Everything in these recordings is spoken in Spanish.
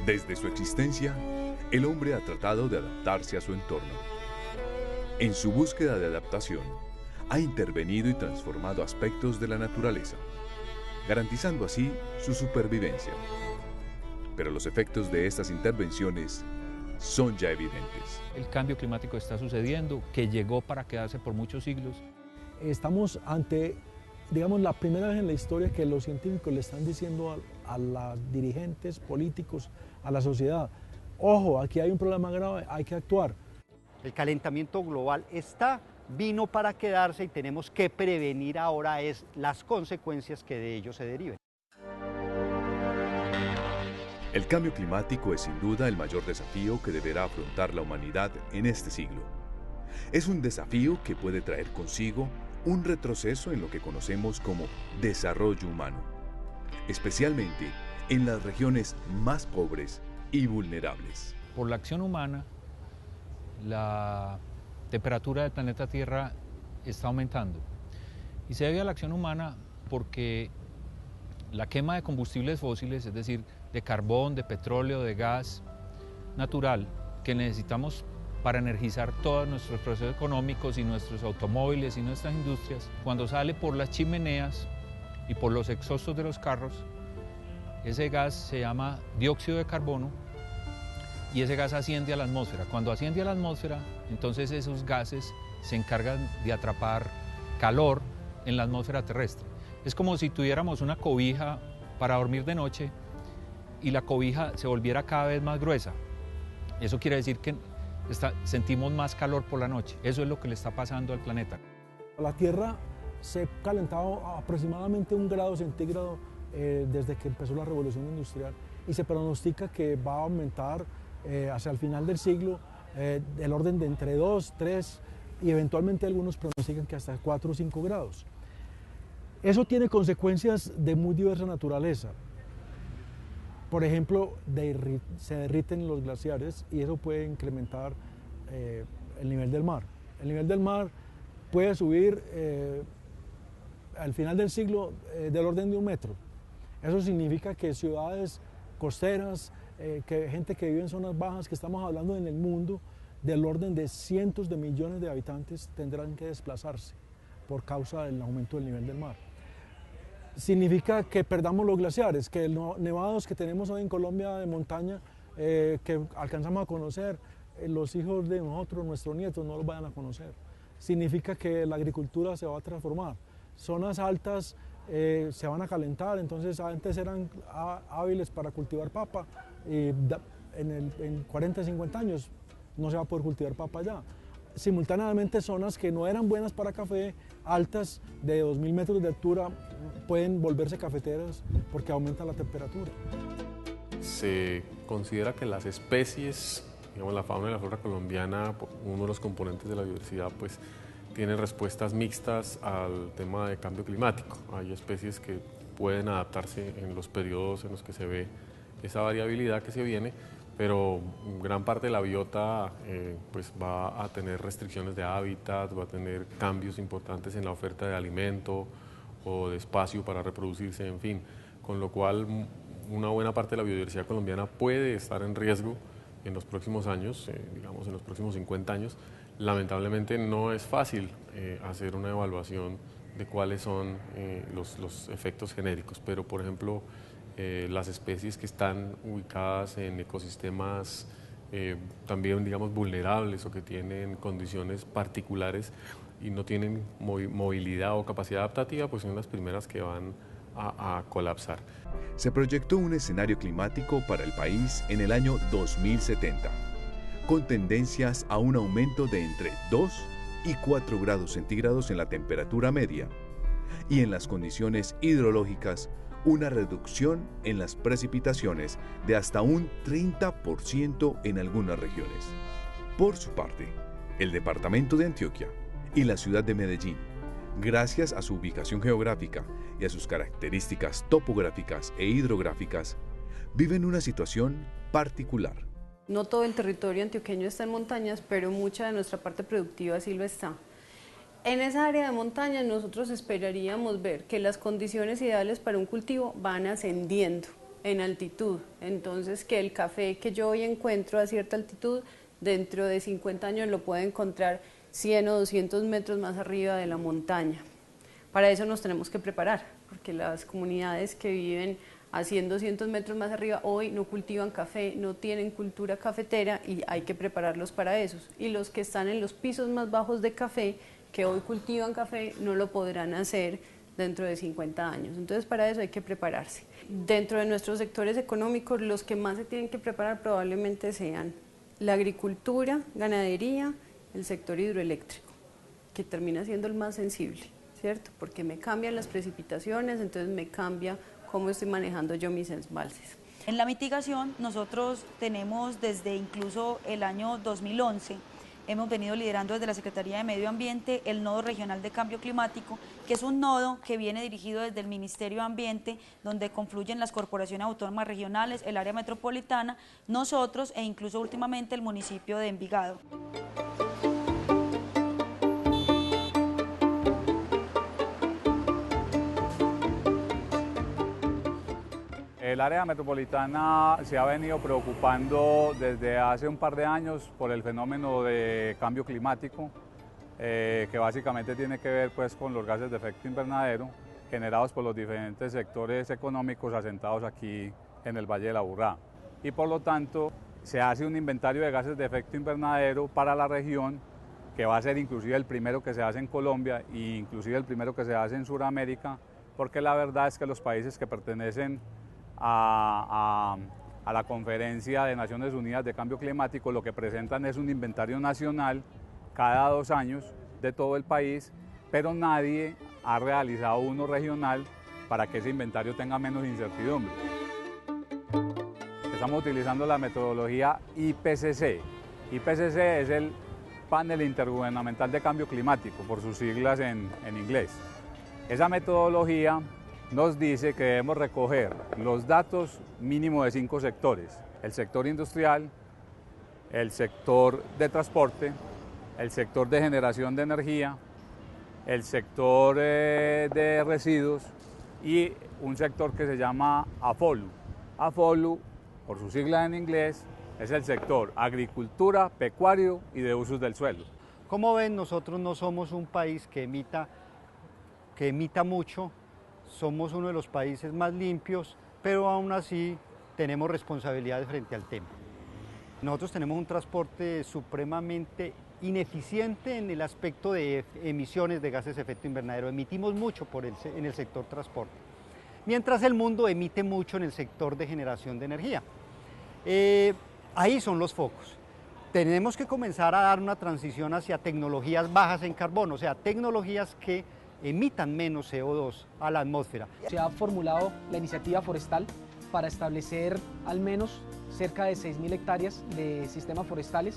Desde su existencia, el hombre ha tratado de adaptarse a su entorno. En su búsqueda de adaptación, ha intervenido y transformado aspectos de la naturaleza, garantizando así su supervivencia. Pero los efectos de estas intervenciones son ya evidentes. El cambio climático está sucediendo, que llegó para quedarse por muchos siglos. Estamos ante, digamos, la primera vez en la historia que los científicos le están diciendo a los dirigentes políticos, a la sociedad, ojo, aquí hay un problema grave, hay que actuar. El calentamiento global vino para quedarse y tenemos que prevenir ahora las consecuencias que de ello se deriven. El cambio climático es sin duda el mayor desafío que deberá afrontar la humanidad en este siglo. Es un desafío que puede traer consigo un retroceso en lo que conocemos como desarrollo humano, especialmente en las regiones más pobres y vulnerables. Por la acción humana, la temperatura del planeta Tierra está aumentando. Y se debe a la acción humana porque la quema de combustibles fósiles, es decir, de carbón, de petróleo, de gas natural, que necesitamos para energizar todos nuestros procesos económicos y nuestros automóviles y nuestras industrias, cuando sale por las chimeneas y por los exhaustos de los carros, ese gas se llama dióxido de carbono y ese gas asciende a la atmósfera. Cuando asciende a la atmósfera, entonces esos gases se encargan de atrapar calor en la atmósfera terrestre. Es como si tuviéramos una cobija para dormir de noche y la cobija se volviera cada vez más gruesa. Eso quiere decir que sentimos más calor por la noche. Eso es lo que le está pasando al planeta. La Tierra se ha calentado aproximadamente 1 grado centígrado desde que empezó la revolución industrial y se pronostica que va a aumentar hacia el final del siglo el orden de entre 2, 3 y eventualmente algunos pronostican que hasta 4 o 5 grados. Eso tiene consecuencias de muy diversa naturaleza. Por ejemplo, se derriten los glaciares y eso puede incrementar el nivel del mar. El nivel del mar puede subir al final del siglo del orden de 1 metro. Eso significa que ciudades costeras, que gente que vive en zonas bajas, que estamos hablando en el mundo, del orden de cientos de millones de habitantes tendrán que desplazarse por causa del aumento del nivel del mar. Significa que perdamos los glaciares, que los nevados que tenemos hoy en Colombia de montaña, que alcanzamos a conocer, los hijos de nosotros, nuestros nietos, no los vayan a conocer. Significa que la agricultura se va a transformar. Zonas altas se van a calentar, entonces antes eran hábiles para cultivar papa, y en 40, 50 años no se va a poder cultivar papa ya. Simultáneamente zonas que no eran buenas para café, altas de 2000 metros de altura, pueden volverse cafeteras porque aumenta la temperatura. Se considera que las especies, digamos la fauna y la flora colombiana, uno de los componentes de la biodiversidad, pues tienen respuestas mixtas al tema de cambio climático. Hay especies que pueden adaptarse en los periodos en los que se ve esa variabilidad que se viene, pero gran parte de la biota pues va a tener restricciones de hábitat, va a tener cambios importantes en la oferta de alimento o de espacio para reproducirse, en fin, con lo cual una buena parte de la biodiversidad colombiana puede estar en riesgo en los próximos años, digamos en los próximos 50 años. Lamentablemente no es fácil hacer una evaluación de cuáles son los efectos genéricos, pero por ejemplo las especies que están ubicadas en ecosistemas también digamos vulnerables o que tienen condiciones particulares y no tienen movilidad o capacidad adaptativa, pues son las primeras que van a colapsar. Se proyectó un escenario climático para el país en el año 2070, con tendencias a un aumento de entre 2 y 4 grados centígrados en la temperatura media y en las condiciones hidrológicas una reducción en las precipitaciones de hasta un 30% en algunas regiones. Por su parte, el departamento de Antioquia y la ciudad de Medellín, gracias a su ubicación geográfica y a sus características topográficas e hidrográficas, viven una situación particular. No todo el territorio antioqueño está en montañas, pero mucha de nuestra parte productiva sí lo está. En esa área de montaña nosotros esperaríamos ver que las condiciones ideales para un cultivo van ascendiendo. en altitud. Entonces, que el café que yo hoy encuentro a cierta altitud, dentro de 50 años lo puedo encontrar 100 o 200 metros más arriba de la montaña. Para eso nos tenemos que preparar, porque las comunidades que viven a 100, 200 metros más arriba hoy no cultivan café, no tienen cultura cafetera y hay que prepararlos para eso. Y los que están en los pisos más bajos de café, que hoy cultivan café, no lo podrán hacer dentro de 50 años. Entonces, para eso hay que prepararse. Dentro de nuestros sectores económicos, los que más se tienen que preparar probablemente sean la agricultura, ganadería, el sector hidroeléctrico, que termina siendo el más sensible, ¿cierto? Porque me cambian las precipitaciones, entonces me cambia cómo estoy manejando yo mis embalses. En la mitigación nosotros tenemos desde incluso el año 2011, hemos venido liderando desde la Secretaría de Medio Ambiente el Nodo Regional de Cambio Climático, que es un nodo que viene dirigido desde el Ministerio de Ambiente, donde confluyen las corporaciones autónomas regionales, el área metropolitana, nosotros e incluso últimamente el municipio de Envigado. El área metropolitana se ha venido preocupando desde hace un par de años por el fenómeno de cambio climático, que básicamente tiene que ver pues, con los gases de efecto invernadero generados por los diferentes sectores económicos asentados aquí en el Valle del Aburrá. Y por lo tanto se hace un inventario de gases de efecto invernadero para la región, que va a ser inclusive el primero que se hace en Colombia e inclusive el primero que se hace en Sudamérica, porque la verdad es que los países que pertenecen a la Conferencia de Naciones Unidas de Cambio Climático lo que presentan es un inventario nacional cada 2 años de todo el país, pero nadie ha realizado uno regional para que ese inventario tenga menos incertidumbre. Estamos utilizando la metodología IPCC. IPCC es el Panel Intergubernamental de Cambio Climático, por sus siglas en inglés. Esa metodología nos dice que debemos recoger los datos mínimo de 5 sectores: el sector industrial, el sector de transporte, el sector de generación de energía, el sector de residuos y un sector que se llama AFOLU. AFOLU, por su sigla en inglés, es el sector agricultura, pecuario y de usos del suelo. Como ven, nosotros no somos un país que emita mucho. Somos uno de los países más limpios, pero aún así tenemos responsabilidades frente al tema. Nosotros tenemos un transporte supremamente ineficiente en el aspecto de emisiones de gases de efecto invernadero. Emitimos mucho en el sector transporte, mientras el mundo emite mucho en el sector de generación de energía. Ahí son los focos. Tenemos que comenzar a dar una transición hacia tecnologías bajas en carbono, o sea, tecnologías que emitan menos CO2 a la atmósfera. Se ha formulado la iniciativa forestal para establecer al menos cerca de 6.000 hectáreas de sistemas forestales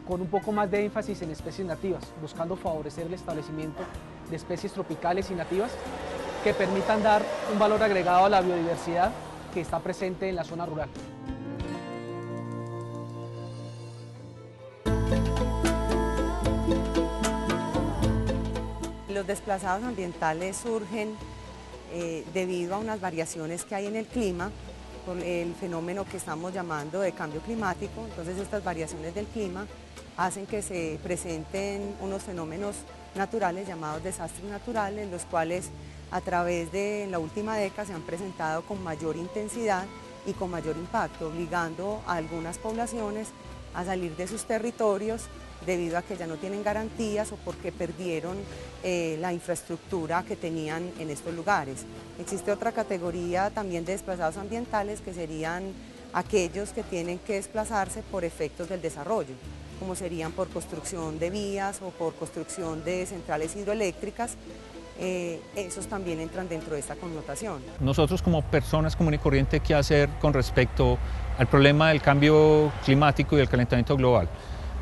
con un poco más de énfasis en especies nativas, buscando favorecer el establecimiento de especies tropicales y nativas que permitan dar un valor agregado a la biodiversidad que está presente en la zona rural. Los desplazados ambientales surgen debido a unas variaciones que hay en el clima, por el fenómeno que estamos llamando de cambio climático. Entonces estas variaciones del clima hacen que se presenten unos fenómenos naturales llamados desastres naturales, los cuales a través de la última década se han presentado con mayor intensidad y con mayor impacto, obligando a algunas poblaciones a salir de sus territorios debido a que ya no tienen garantías o porque perdieron la infraestructura que tenían en estos lugares. Existe otra categoría también de desplazados ambientales que serían aquellos que tienen que desplazarse por efectos del desarrollo, como serían por construcción de vías o por construcción de centrales hidroeléctricas. Esos también entran dentro de esta connotación. Nosotros como personas común y corriente, ¿qué hacer con respecto al problema del cambio climático y del calentamiento global?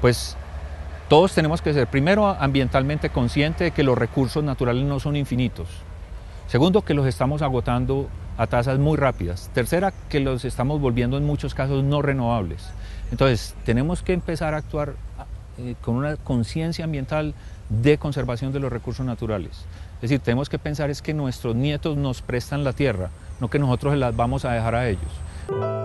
Pues todos tenemos que ser, primero, ambientalmente conscientes de que los recursos naturales no son infinitos. Segundo, que los estamos agotando a tasas muy rápidas. Tercera, que los estamos volviendo en muchos casos no renovables. Entonces, tenemos que empezar a actuar con una conciencia ambiental de conservación de los recursos naturales. Es decir, tenemos que pensar es que nuestros nietos nos prestan la tierra, no que nosotros las vamos a dejar a ellos. Chao.